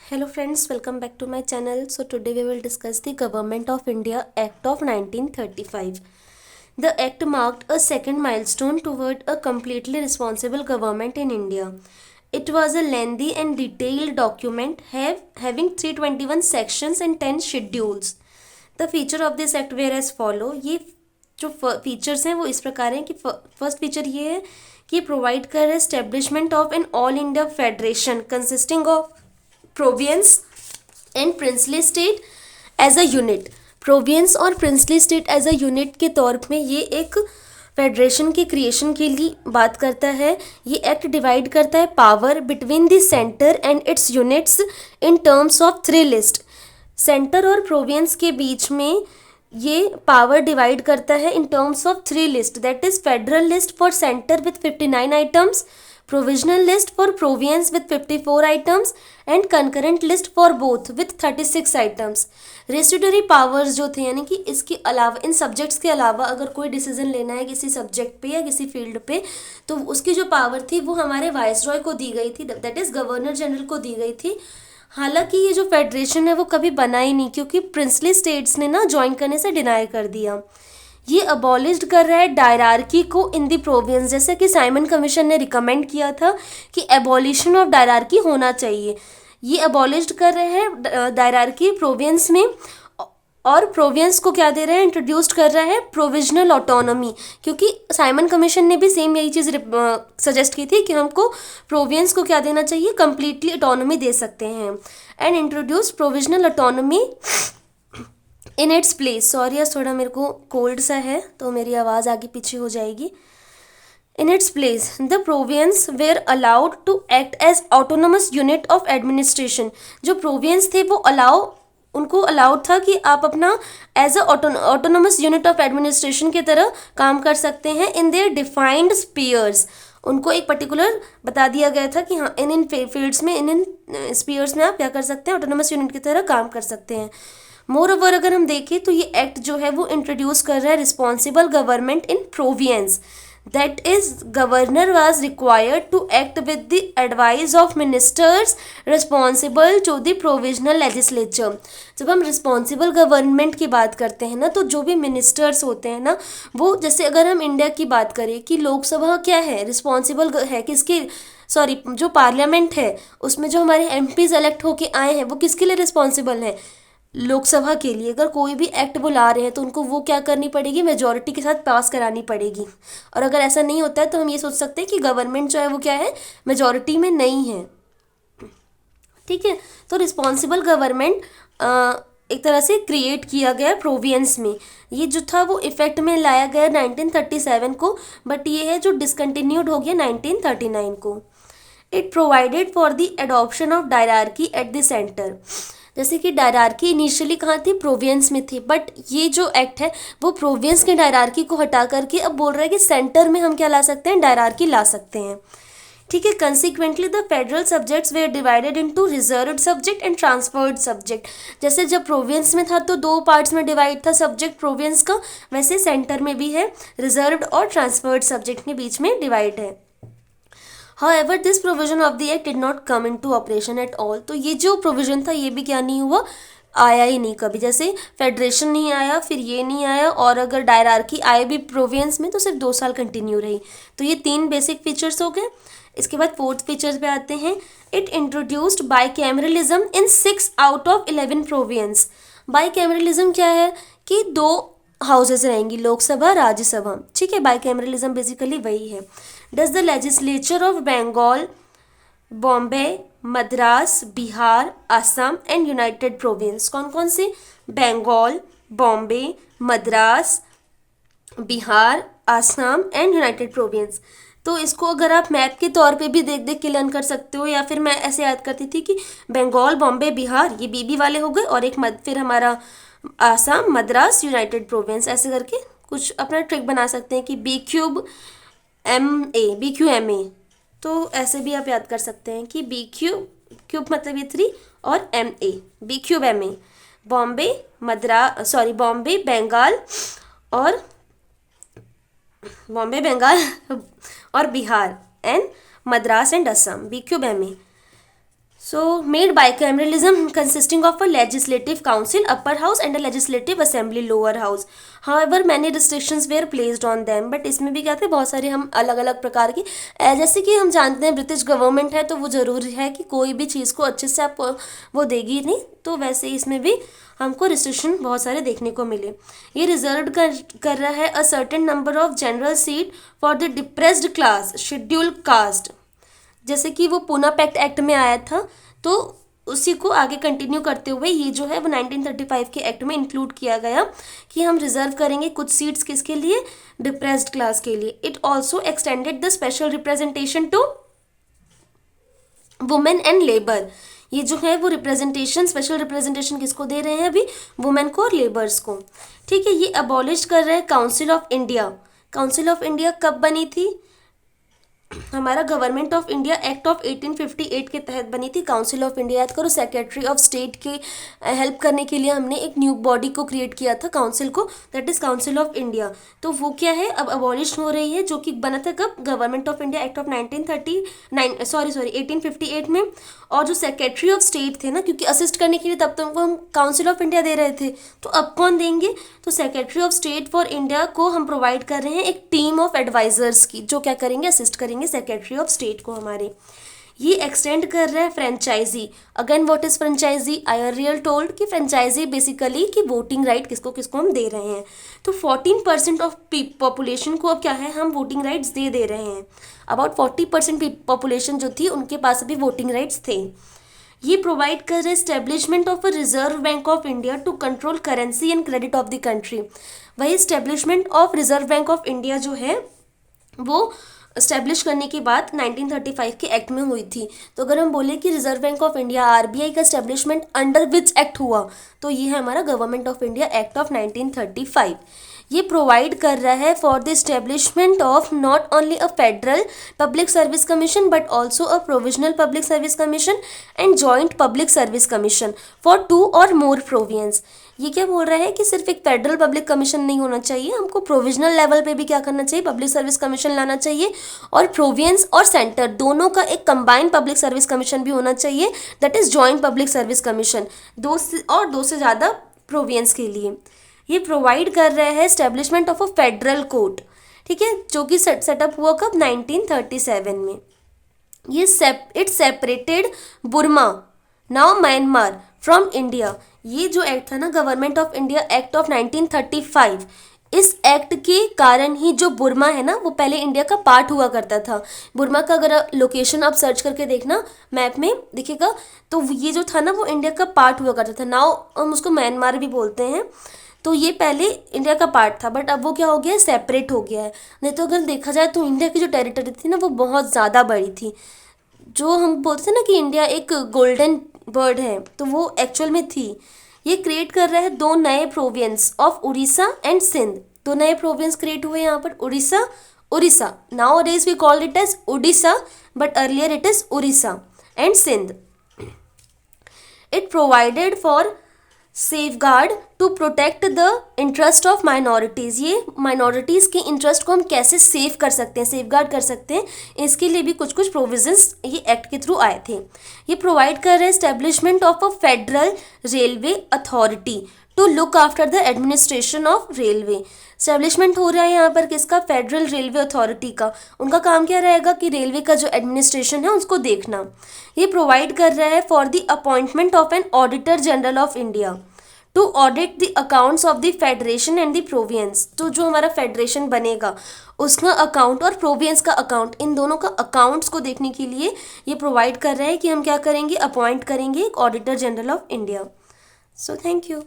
Hello friends, welcome back to my channel. So today we will discuss the Government of India Act of 1935. The act marked a second milestone toward a completely responsible government in India. It was a lengthy and detailed document having 321 sections and 10 schedules. The feature of this act were as follow. ये जो features हैं वो इस प्रकार हैं कि first feature ये है कि प्रोवाइड कर establishment of an all India federation consisting of province and princely state as a unit. Province और princely state as a unit के तौर में ये एक फेडरेशन के क्रिएशन के लिए बात करता है. ये एक्ट डिवाइड करता है power between the centre and it's units in terms of 3 list. Centre और प्रोविंस के बीच में ये पावर डिवाइड करता है in terms of 3 list, that is federal list for centre with 59 items, provisional list for province with 54 items and concurrent list for both with 36 items. रेस्टिटरी powers जो थे यानी कि इसके अलावा इन सब्जेक्ट्स के अलावा अगर कोई डिसीजन लेना है किसी सब्जेक्ट पे या किसी फील्ड पे तो उसकी जो पावर थी वो हमारे वाइसरॉय को दी गई थी, दैट इज गवर्नर जनरल को दी गई थी. हालांकि ये जो फेडरेशन है वो कभी बना ही नहीं क्योंकि प्रिंसली स्टेट्स ने ना ज्वाइन करने से डिनाई कर दिया. ये अबॉलिश्ड कर रहा है डायरार्की को इन दी प्रोविंस, जैसे कि साइमन कमीशन ने रिकमेंड किया था कि एबॉलिशन ऑफ डायरार्की होना चाहिए. ये अबॉलिश्ड कर रहे हैं डायरार्की प्रोविंस में और प्रोविंस को क्या दे रहे हैं, इंट्रोड्यूस्ड कर रहा है प्रोविजनल ऑटोनॉमी, क्योंकि साइमन कमीशन ने भी सेम यही चीज़ सजेस्ट की थी कि हमको प्रोविंस को क्या देना चाहिए, कंप्लीटली ऑटोनॉमी दे सकते हैं. And introduce provisional autonomy in its place. Sorry यार थोड़ा मेरे को कोल्ड सा है तो मेरी आवाज़ आगे पीछे हो जाएगी. In its place the province were allowed to act as autonomous unit of administration. जो प्रोविंस थे वो उनको अलाउड था कि आप अपना as a autonomous unit of administration की तरह काम कर सकते हैं इन देयर डिफाइंड स्पीयर्स. उनको एक पर्टिकुलर बता दिया गया था कि हाँ इन फील्ड्स में इन स्पीयर्स में आप क्या कर सकते हैं, ऑटोनोमस यूनिट की तरह काम कर सकते हैं. मोर ओवर अगर हम देखें तो ये एक्ट जो है वो इंट्रोड्यूस कर रहा है responsible government in province, that is governor was required to act with the advice of ministers responsible to the provisional legislature. जब हम रिस्पॉन्सिबल गवर्नमेंट की बात करते हैं ना तो जो भी मिनिस्टर्स होते हैं ना वो, जैसे अगर हम इंडिया की बात करें कि लोकसभा क्या है, रिस्पॉन्सिबल है किसकी, सॉरी जो पार्लियामेंट है उसमें जो हमारे एमपीज इलेक्ट होके आए हैं वो किसके लिए रिस्पॉन्सिबल है, लोकसभा के लिए. अगर कोई भी एक्ट वो ला रहे हैं तो उनको वो क्या करनी पड़ेगी, मेजॉरिटी के साथ पास करानी पड़ेगी. और अगर ऐसा नहीं होता है तो हम ये सोच सकते हैं कि गवर्नमेंट जो है वो क्या है, मेजॉरिटी में नहीं है. ठीक है, तो रिस्पॉन्सिबल गवर्नमेंट एक तरह से क्रिएट किया गया प्रोविंस में. ये जो था वो इफेक्ट में लाया गया 1937 को, बट ये है जो डिसकंटिन्यूड हो गया 1939 को. It provided for the adoption of dyarchy at the centre. जैसे कि डायरार्की इनिशियली कहाँ थी, प्रोविंस में थी, बट ये जो एक्ट है वो प्रोविंस के डायरार्की को हटा करके अब बोल रहा है कि सेंटर में हम क्या ला सकते हैं, डायरार्की ला सकते हैं. ठीक है, consequently the federal subjects were divided into reserved subject and transferred subject. जैसे जब प्रोविंस में था तो 2 पार्ट्स में डिवाइड था सब्जेक्ट प्रोविंस का, वैसे सेंटर में भी है रिजर्व्ड और ट्रांसफर्ड सब्जेक्ट के बीच में डिवाइड है. However, this provision of the act did not come into operation at all. तो ये जो प्रोविजन था ये भी क्या नहीं हुआ, आया ही नहीं कभी. जैसे फेडरेशन नहीं आया, फिर ये नहीं आया, और अगर डायरार्की आए भी प्रोविंस में तो सिर्फ 2 साल कंटिन्यू रही. तो ये 3 बेसिक फीचर्स हो गए. इसके बाद 4th फीचर पे आते हैं. It introduced bicameralism in 6 out of 11 province. Bicameralism क्या है कि 2 हाउसेस रहेंगी, लोकसभा राज्यसभा. ठीक है, बाईकैमरलिज्म बेसिकली वही है. Does the legislature of Bengal, Bombay, Madras, Bihar, Assam and United Province. कौन कौन से, Bengal, Bombay, Madras, Bihar, Assam and United Province. तो इसको अगर आप मैप के तौर पे भी देख देख के लर्न कर सकते हो, या फिर मैं ऐसे याद करती थी कि बंगाल, बॉम्बे, बिहार ये बीबी वाले हो गए, और एक फिर हमारा आसाम, मद्रास, यूनाइटेड प्रोविंस, ऐसे करके कुछ अपना ट्रिक बना सकते हैं कि BQMA. तो ऐसे भी आप याद कर सकते हैं कि क्यूब मतलब ये 3 और MA, BQMA. बॉम्बे, बॉम्बे, बंगाल और Bihar and Madras and Assam, BQMA. So, made bicameralism consisting of a legislative council, upper house, and a legislative assembly, lower house. However, many restrictions were placed on them. But इसमें भी क्या थे, बहुत सारे हम अलग अलग प्रकार की, जैसे कि हम जानते हैं ब्रिटिश गवर्नमेंट है तो वो ज़रूरी है कि कोई भी चीज़ को अच्छे से आपको वो देगी नहीं, तो वैसे इसमें भी हमको रिस्ट्रिक्शन बहुत सारे देखने को मिले. ये रिजर्व कर रहा है a certain number of general seat for the depressed class, schedule caste. जैसे कि वो पूना पैक्ट एक्ट में आया था, तो उसी को आगे कंटिन्यू करते हुए ये जो है वो 1935 के एक्ट में इंक्लूड किया गया कि हम रिजर्व करेंगे कुछ सीट्स किसके लिए, डिप्रेस्ड क्लास के लिए. It also extended the special representation to women and labour. ये जो है वो रिप्रेजेंटेशन, स्पेशल रिप्रेजेंटेशन किसको दे रहे हैं अभी, वुमेन को और लेबर्स को. ठीक है. ये अबॉलिश कर रहे हैं council of India. Council of India कब बनी थी, हमारा government of India Act of 1858 के तहत बनी थी. काउंसिल ऑफ इंडिया, याद करो, सेक्रेटरी ऑफ स्टेट के हेल्प करने के लिए हमने एक न्यू बॉडी को क्रिएट किया था, काउंसिल को, that is council of India. तो वो क्या है, अब अबॉलिश हो रही है, जो कि बना था कब, government of India Act of 1858 में. और जो सेक्रेटरी ऑफ स्टेट थे ना, क्योंकि असिस्ट करने के लिए तब तक हम काउंसिल ऑफ इंडिया दे रहे थे, तो अब कौन देंगे, तो secretary of state for India को हम प्रोवाइड कर रहे हैं एक टीम ऑफ एडवाइजर्स की, जो क्या करेंगे, असिस्ट करेंगे सेक्रेटरी ऑफ स्टेट को हमारे. ये एक्सटेंड कर रहा है franchise. Again what is franchise, I are real told कि फ्रेंचाइजी बेसिकली कि वोटिंग राइट किसको किसको हम दे रहे हैं. तो 14% ऑफ पॉपुलेशन को अब क्या है, हम वोटिंग राइट्स दे रहे हैं. अबाउट 40% पॉपुलेशन जो थी उनके पास अभी वोटिंग राइट्स थे. ये प्रोवाइड कर रहे establishment of a Reserve Bank of India to control currency and credit of the country. वही establishment of Reserve Bank of India जो है वो इस्टेब्लिश करने की बात 1935 के एक्ट में हुई थी. तो अगर हम बोले कि reserve Bank of India, RBI का इस्टेब्लिशमेंट अंडर विच एक्ट हुआ, तो ये है हमारा government of India Act of 1935. ये प्रोवाइड कर रहा है for the establishment of not only a federal public service commission but also a provisional public service commission and joint public service commission for 2 और मोर प्रोविंस. ये क्या बोल रहा है कि सिर्फ एक फेडरल पब्लिक कमीशन नहीं होना चाहिए, हमको प्रोविजनल लेवल पे भी क्या करना चाहिए, पब्लिक सर्विस कमीशन लाना चाहिए, और प्रोविंस और सेंटर दोनों का एक कंबाइंड पब्लिक सर्विस कमीशन भी होना चाहिए, that is joint public service commission, दो से ज़्यादा प्रोविंस के लिए. ये प्रोवाइड कर रहे हैं establishment of a federal court. ठीक है, जो कि सेटअप हुआ कब, 1937 में. ये it separated Burma, now Myanmar, from India. ये जो एक्ट था ना, Government of India Act of 1935, इस एक्ट के कारण ही जो बुर्मा है ना, वो पहले इंडिया का पार्ट हुआ करता था. बुर्मा का अगर लोकेशन आप सर्च करके देखना मैप में दिखेगा, तो ये जो था ना वो इंडिया का पार्ट हुआ करता था. नाउ हम उसको म्यांमार भी बोलते हैं. तो ये पहले इंडिया का पार्ट था, बट अब वो क्या हो गया है, सेपरेट हो गया है. नहीं तो अगर देखा जाए तो इंडिया की जो टेरिटरी थी ना वो बहुत ज़्यादा बड़ी थी. जो हम बोलते थे ना कि इंडिया एक गोल्डन बर्ड है, तो वो एक्चुअल में थी. ये क्रिएट कर रहा है 2 नए province of Orissa and Sindh. 2 नए प्रोविंस क्रिएट हुए यहाँ पर, Orissa. Nowadays we called it as Orissa, but earlier it is Orissa and Sindh. It provided for safeguard to protect the interest of minorities. ये माइनॉरिटीज़ के इंटरेस्ट को हम कैसे सेव कर सकते हैं, सेफगार्ड कर सकते हैं, इसके लिए भी कुछ कुछ प्रोविजंस ये एक्ट के थ्रू आए थे. ये प्रोवाइड कर रहे हैं establishment of a federal railway authority to look after the administration of railway. Establishment हो रहा है यहाँ पर किसका, फेडरल रेलवे अथॉरिटी का. उनका काम क्या रहेगा कि रेलवे का जो एडमिनिस्ट्रेशन है उसको देखना. ये प्रोवाइड कर रहा है for the appointment of an auditor general of India to audit the accounts of the federation and the province. तो जो हमारा फेडरेशन बनेगा उसका अकाउंट और प्रोविंस का अकाउंट, इन दोनों का अकाउंट्स को देखने के लिए ये प्रोवाइड कर रहा है कि हम क्या करेंगे, अपॉइंट करेंगे एक auditor general of India. So thank you.